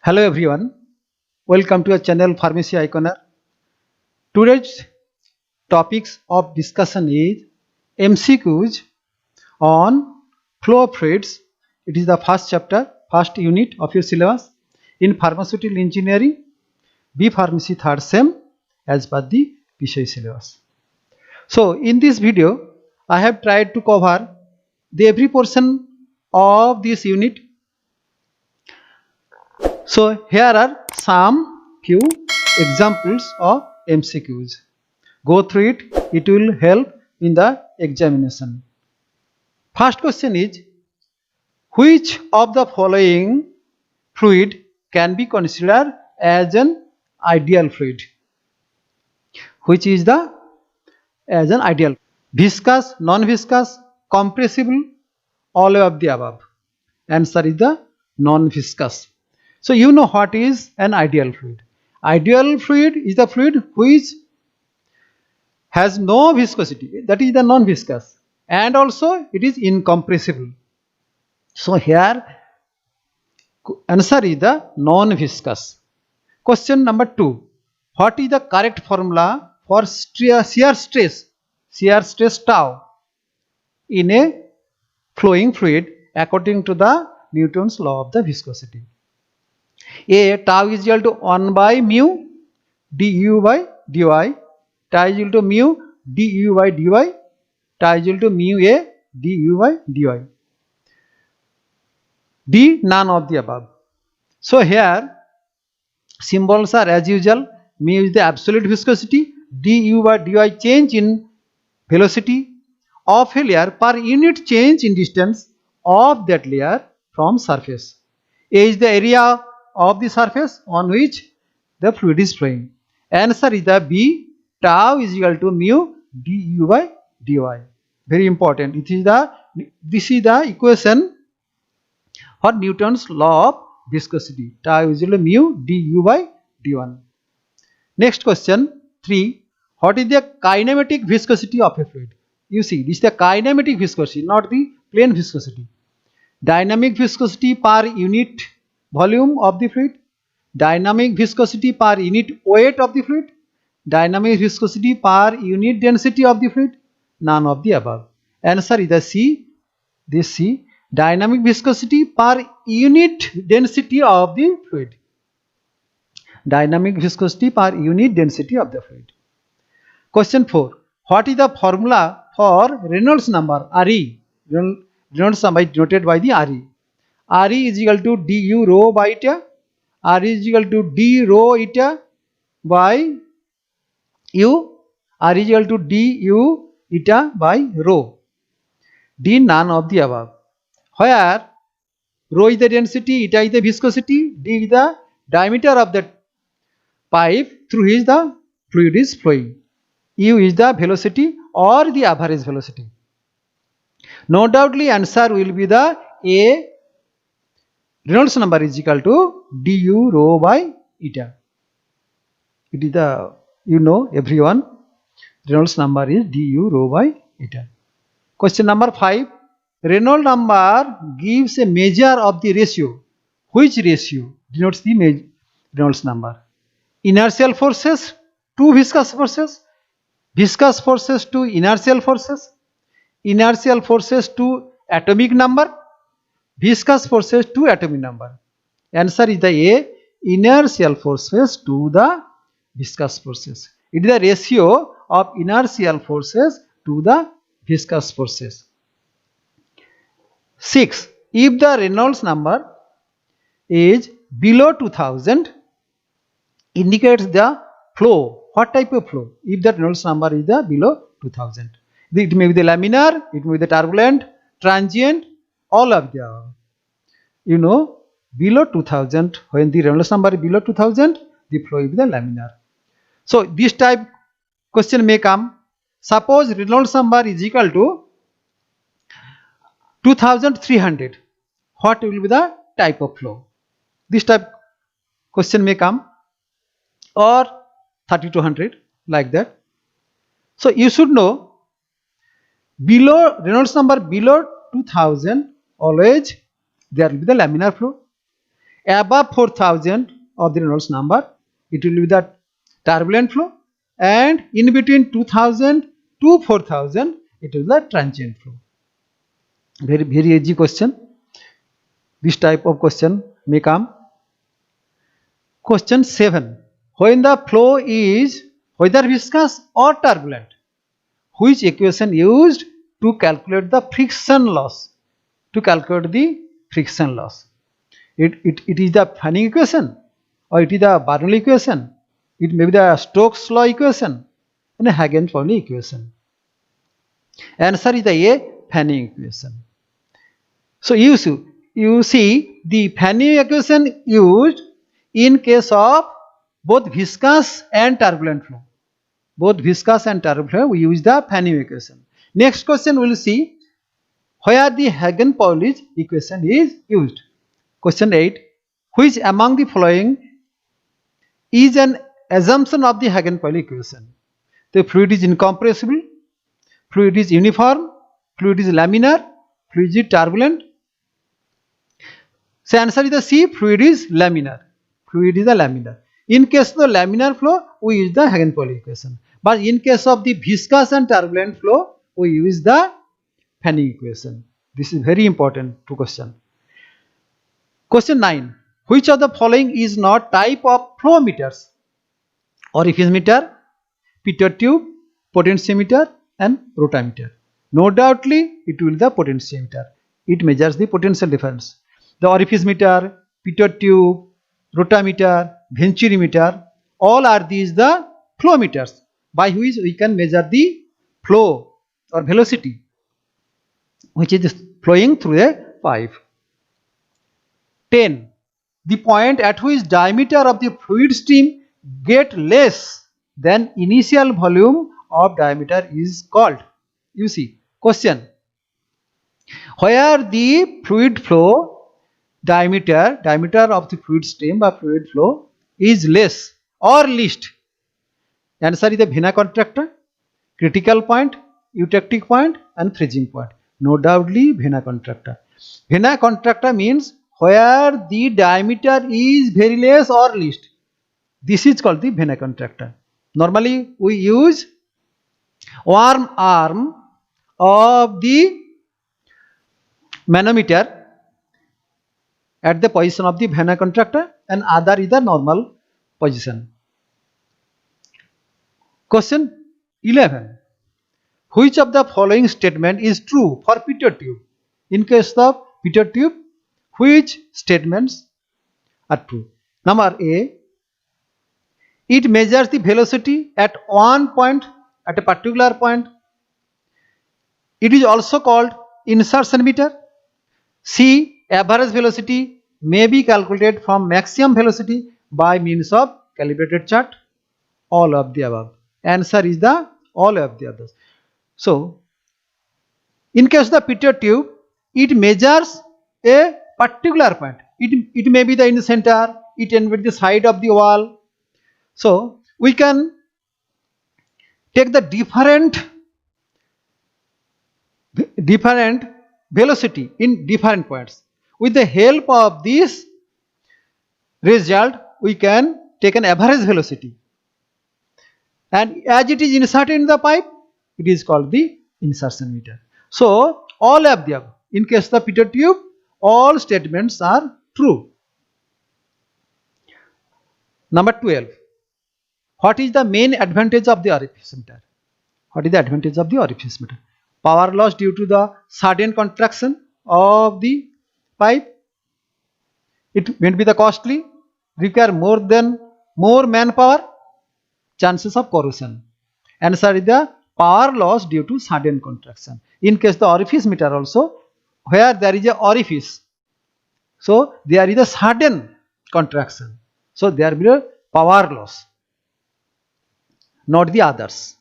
Hello everyone, welcome to our channel Pharmacy Iconer. Today's topics of discussion is MCQs on flow of fluids. It is the first chapter, first unit of your syllabus in pharmaceutical engineering, B Pharmacy third sem as per the Vishay syllabus. So in this video, I have tried to cover the every portion of this unit. So here are some few examples of MCQs. Go through it, it will help in the examination. First question is, which of the following fluid can be considered as an ideal fluid? Which is the as an ideal? Viscous, non-viscous, compressible, all of the above. Answer is the non-viscous. So you know what is an ideal fluid. Ideal fluid is the fluid which has no viscosity, that is the non-viscous, and also it is incompressible. So here answer is the non-viscous. Question number 2. What is the correct formula for shear stress tau in a flowing fluid according to the Newton's law of the viscosity? A, tau is equal to 1 by mu du by dy, tau is equal to mu du by dy, tau is equal to mu a du by dy. D, none of the above. So here symbols are as usual. Mu is the absolute viscosity, du by dy change in velocity of a layer per unit change in distance of that layer from surface. A is the area of the surface on which the fluid is flowing. Answer is the B, tau is equal to mu du by dy. Very important. This is the equation for Newton's law of viscosity. Tau is equal to mu du by d1. Next question 3. What is the kinematic viscosity of a fluid? You see, this is the kinematic viscosity, not the plain viscosity. Dynamic viscosity per unit volume of the fluid, dynamic viscosity per unit weight of the fluid, dynamic viscosity per unit density of the fluid, none of the above. Answer is the C, this C, dynamic viscosity per unit density of the fluid. Dynamic viscosity per unit density of the fluid. Question 4. What is the formula for Reynolds number Re? Reynolds number is denoted by the Re. Re is equal to du rho by eta. Re is equal to d rho eta by u. Re is equal to du eta by rho. D, none of the above. Where rho is the density, eta is the viscosity, d is the diameter of the pipe through which the fluid is flowing, u is the velocity or the average velocity. No doubtly answer will be the A, Reynolds number is equal to du rho by eta. It is the, you know everyone, Reynolds number is du rho by eta. Question number 5. Reynolds number gives a measure of the ratio. Which ratio denotes the Reynolds number? Inertial forces to viscous forces, viscous forces to inertial forces, inertial forces to atomic number, viscous forces to atomic number. Answer is the A, inertial forces to the viscous forces. It is the ratio of inertial forces to the viscous forces. 6. If the Reynolds number is below 2000, indicates the flow. What type of flow? If the Reynolds number is the below 2000. It may be the laminar, it may be the turbulent, transient, all of them. You know, below 2000, when the Reynolds number is below 2000, the flow will be the laminar. So this type question may come. Suppose Reynolds number is equal to 2300. What will be the type of flow? This type question may come, or 3200, like that. So you should know, below Reynolds number below 2000, always there will be the laminar flow. Above 4000 of the Reynolds number, it will be the turbulent flow, and in between 2000 to 4000, it will be the transient flow. Very easy question. This type of question may come. Question 7. When the flow is whether viscous or turbulent, which equation used to calculate the friction loss? To calculate the friction loss, it is the Fanning equation, or it is the Bernoulli equation, it may be the Stokes law equation, and a Hagen-Pauli equation. Answer is the A, Fanning equation. So you see the Fanning equation used in case of both viscous and turbulent flow. Both viscous and turbulent flow, we use the Fanning equation. Next question we will see where the Hagen-Pauli equation is used. Question 8. Which among the following is an assumption of the Hagen-Pauli equation? The fluid is incompressible, fluid is uniform, fluid is laminar, fluid is turbulent. So answer is the C, fluid is laminar. Fluid is the laminar. In case of the laminar flow, we use the Hagen-Pauli equation. But in case of the viscous and turbulent flow, we use the Fanning equation. This is very important to question. Question 9. Which of the following is not type of flow meters? Orifice meter, pitot tube, potentiometer, and rotameter. No doubtly, it will be the potentiometer. It measures the potential difference. The orifice meter, pitot tube, rotameter, venturi meter, all are these the flow meters by which we can measure the flow or velocity which is flowing through a pipe. 10. The point at which diameter of the fluid stream get less than initial volume of diameter is called. You see, question. Where the fluid flow diameter of the fluid stream or fluid flow is less or least. Answer is the vena contracta, critical point, eutectic point, and freezing point. No doubtly vena contracta. Vena contracta means where the diameter is very less or least. This is called the vena contracta. Normally we use one arm of the manometer at the position of the vena contracta and other is the normal position. Question 11. Which of the following statement is true for pitot tube? In case of pitot tube, which statements are true? Number A. It measures the velocity at one point, at a particular point. It is also called insertion meter. C. Average velocity may be calculated from maximum velocity by means of calibrated chart. All of the above. Answer is the all of the others. So, in case of the pitot tube, it measures a particular point. It may be in the center, it can be the side of the wall. So, we can take the different velocity in different points. With the help of this result, we can take an average velocity. And as it is inserted in the pipe, it is called the insertion meter. So, all of them, in case of the pitot tube, all statements are true. Number 12. What is the main advantage of the orifice meter? What is the advantage of the orifice meter? Power loss due to the sudden contraction of the pipe. It may be the costly, require more manpower, chances of corrosion. Answer is the power loss due to sudden contraction. In case the orifice meter also, where there is a orifice, so there is a sudden contraction. So there will be a power loss, not the others.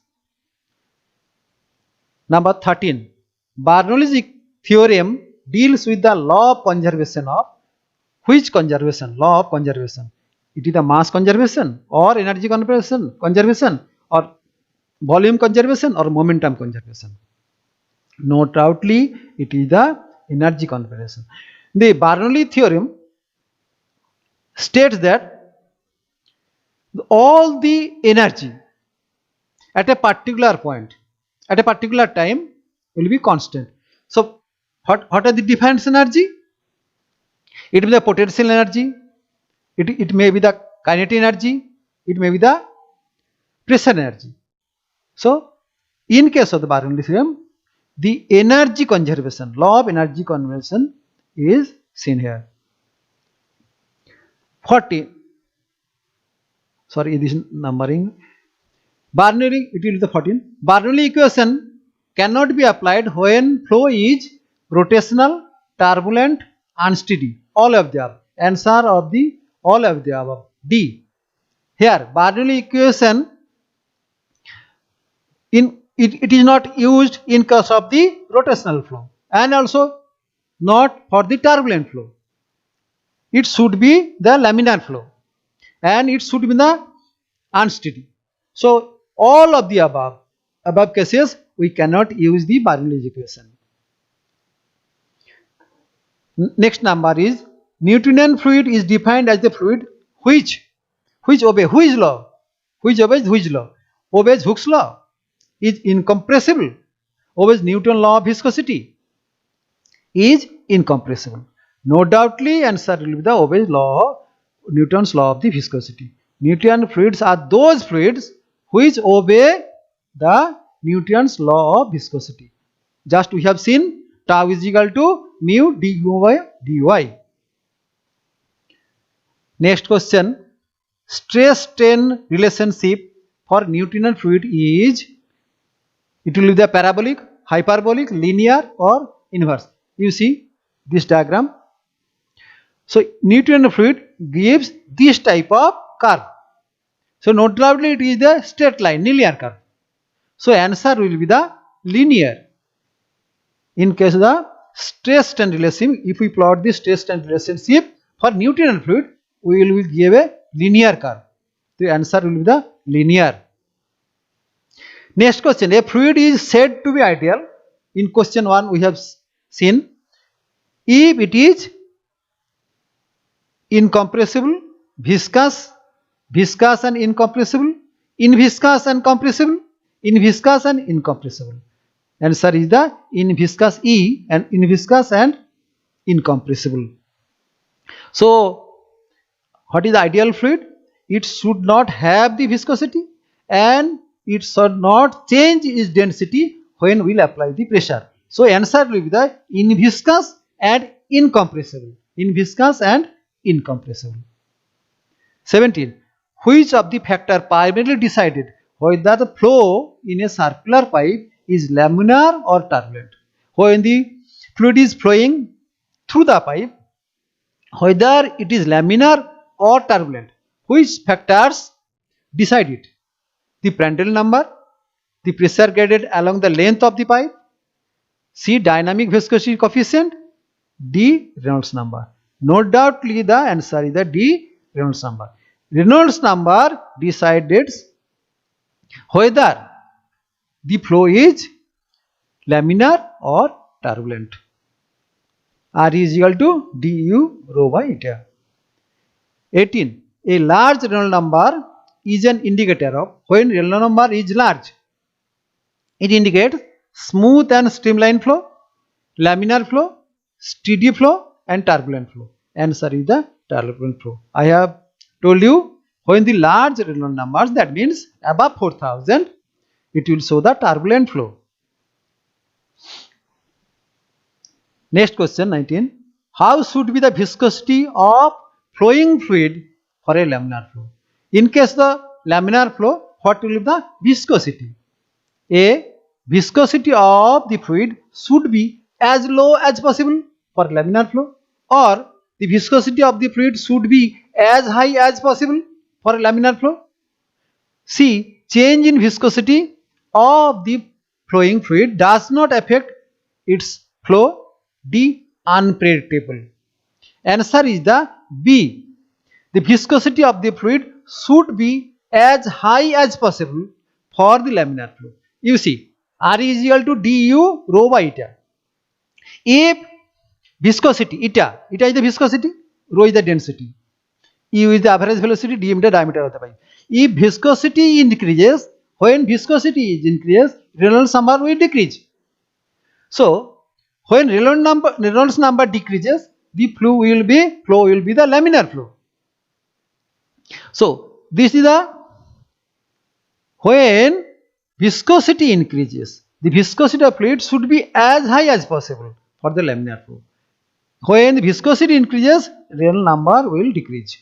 Number 13. Bernoulli's theorem deals with the law of conservation of which conservation? Law of conservation. It is the mass conservation or energy conservation or volume conservation or momentum conservation. No doubtly it is the energy conservation. The Bernoulli theorem states that all the energy at a particular point, at a particular time, will be constant. So, what are the different energy? It may be the potential energy, it may be the kinetic energy, it may be the pressure energy. So, in case of the Bernoulli theorem, the energy conservation, law of energy conservation is seen here. 40. Sorry, this numbering. Bernoulli, it will be the 14. Bernoulli equation cannot be applied when flow is rotational, turbulent, unsteady. All of the above. Answer of the all of the above. D. Here, Bernoulli equation it is not used in case of the rotational flow and also not for the turbulent flow. It should be the laminar flow and it should be the unsteady. So all of the above cases we cannot use the Bernoulli equation. Next number is Newtonian fluid is defined as the fluid which obeys which law? Which obeys which law? Obeys Hooke's law, is incompressible, obeys Newton's law of viscosity, is incompressible. No doubtly answer will be the obeys Newton's law of the viscosity. Newtonian fluids are those fluids which obey the Newton's law of viscosity. Just we have seen tau is equal to mu du by dy. Next question, stress-strain relationship for Newtonian fluid is, it will be the parabolic, hyperbolic, linear or inverse. You see this diagram. So Newtonian fluid gives this type of curve. So no doubtly it is the straight line, linear curve. So answer will be the linear. In case of the stress-strain relationship, if we plot the stress-strain relationship for Newtonian fluid, we will give a linear curve. The answer will be the linear. Next question, a fluid is said to be ideal. In question 1 we have seen if it is incompressible, viscous and incompressible, inviscous and compressible, inviscous and incompressible. Answer is the inviscous E and inviscous and incompressible. So what is the ideal fluid? It should not have the viscosity and it should not change its density when we will apply the pressure. So answer will be the inviscous and incompressible. Inviscous and incompressible. 17. Which of the factor primarily decided whether the flow in a circular pipe is laminar or turbulent? When the fluid is flowing through the pipe, whether it is laminar or turbulent, which factors decide it? The Prandtl number, the pressure gradient along the length of the pipe, C. Dynamic viscosity coefficient, D. Reynolds number. No doubtly the answer is the D. Reynolds number. Reynolds number decides whether the flow is laminar or turbulent. R is equal to du rho by eta. 18. A large Reynolds number is an indicator of when Reynolds number is large. It indicates smooth and streamlined flow, laminar flow, steady flow and turbulent flow. Answer is the turbulent flow. I have told you when the large Reynolds numbers, that means above 4000, it will show the turbulent flow. Next question 19. How should be the viscosity of flowing fluid for a laminar flow? In case the laminar flow, what will be the viscosity? A. Viscosity of the fluid should be as low as possible for laminar flow, or the viscosity of the fluid should be as high as possible for laminar flow. C. Change in viscosity of the flowing fluid does not affect its flow. D. Unpredictable. Answer is the B. The viscosity of the fluid should be as high as possible for the laminar flow. You see, R is equal to du rho by eta. If viscosity, eta is the viscosity, rho is the density, u is the average velocity, dm the diameter of the pipe. If viscosity increases, when viscosity is increases, Reynolds number will decrease. So when Reynolds number decreases, the flow will be the laminar flow. So this is the when viscosity increases, the viscosity of fluid should be as high as possible for the laminar flow. When the viscosity increases, Reynolds number will decrease.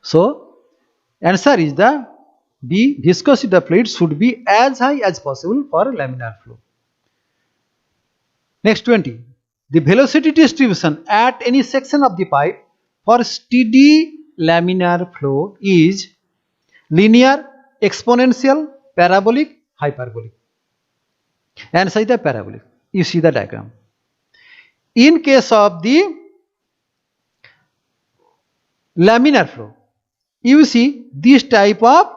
So answer is the B, viscosity of fluid should be as high as possible for laminar flow. Next 20. The velocity distribution at any section of the pipe for steady laminar flow is linear, exponential, parabolic, hyperbolic. Answer is the parabolic. You see the diagram. In case of the laminar flow, you see this type of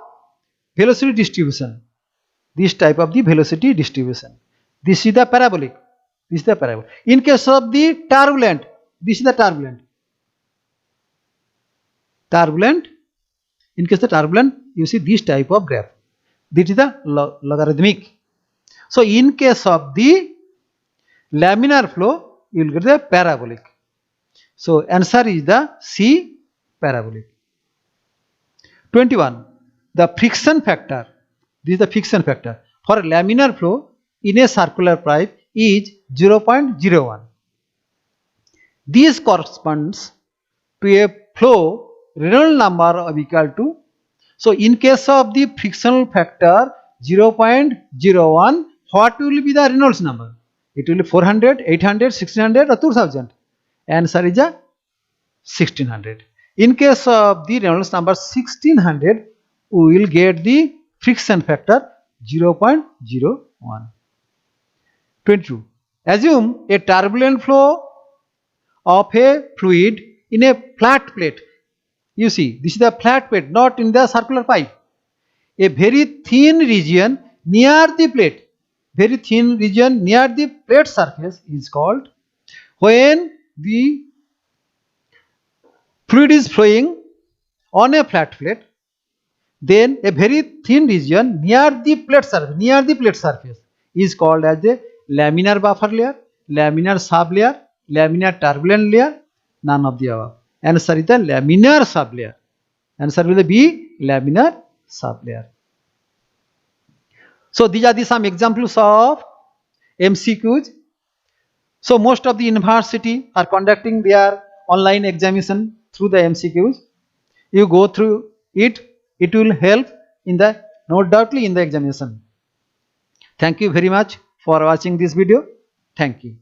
velocity distribution. This type of the velocity distribution. This is the parabolic. This is the parabolic. In case of the turbulent, this is the turbulent. Turbulent. In case of the turbulent, you see this type of graph. This is the logarithmic. So in case of the laminar flow, you will get the parabolic. So answer is the C, parabolic. 21. The friction factor. This is the friction factor for laminar flow in a circular pipe is 0.01. This corresponds to a flow Reynolds number of equal to. So in case of the frictional factor 0.01, what will be the Reynolds number? It will be 400, 800, 1600 or 2000. Answer is 1600. In case of the Reynolds number 1600, we will get the friction factor 0.01. 22. Assume a turbulent flow of a fluid in a flat plate. You see, this is the flat plate, not in the circular pipe. A very thin region near the plate, surface is called. When the fluid is flowing on a flat plate, then a very thin region near the plate surface is called as the laminar buffer layer, laminar sublayer, laminar turbulent layer, none of the above. Answer is the laminar sublayer. Answer will be laminar sublayer. So these are some examples of MCQs. So most of the university are conducting their online examination through the MCQs. You go through it, it will help in the, no doubtly, in the examination. Thank you very much for watching this video. Thank you.